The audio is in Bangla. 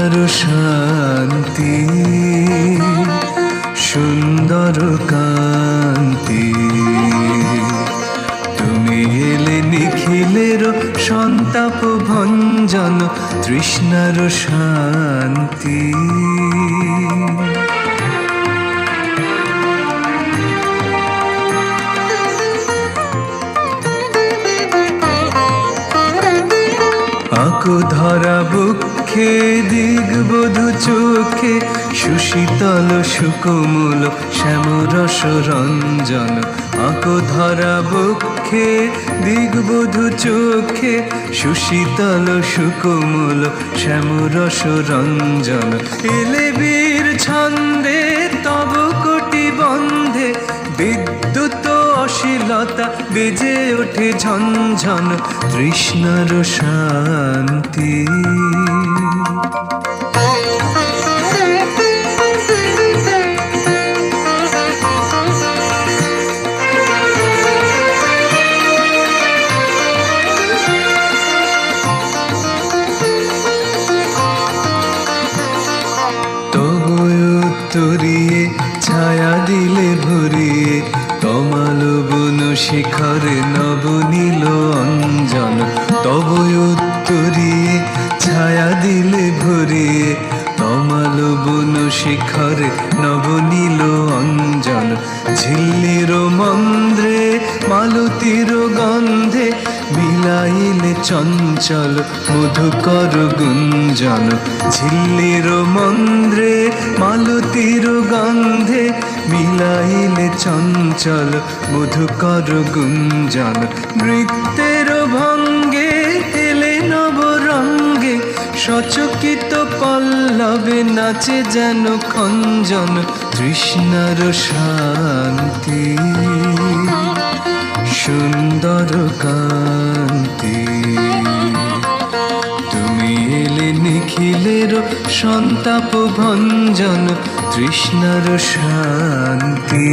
তৃষ্ণার শান্তি সুন্দর কান্তি তুমি এলে নিখিলের সন্তাপ ভঞ্জন তৃষ্ণার শান্তি আঁকো ধরা বক্ষে দিগবধূ চোখে সুশীতল সুকোমল শ্যামরস রঞ্জন আঁকো ধরা বক্ষে দিগবধূ চোখে সুশীতল সুকোমল শ্যামরস রঞ্জন এলে বীর ছন্দে তব কোটি বন্ধে বিদ্যুৎ অশ্লীলতা বেজে ওঠে ঝনঝন তৃষ্ণার শান্তি তবু উত্তরিয়ে ছায়া দিলে ভরিয়ে তমাল বন শিখরে নবনীল অঞ্জন তব উত্তরিয়ে ছায়া দিলে ভরিয়ে তমাল বন শিখরে নবনীল অঞ্জন ঝিল্লির মন্দ্রে মালতীর গন্ধে মিলাইলে চঞ্চল মধুকর গুঞ্জন ঝিল্লির মন্দ্রে মালতীর গন্ধে মিলাইলে চঞ্চল মধুকর গুঞ্জন নৃত্যের ভঙ্গে এলে নবরঙ্গে সচকিত পল্লবে নাচে যেন খঞ্জন তৃষ্ণার শান্তি সুন্দর কান্তি তুমি এলে নিখিলের সন্তাপ ভঞ্জন তৃষ্ণার শান্তি।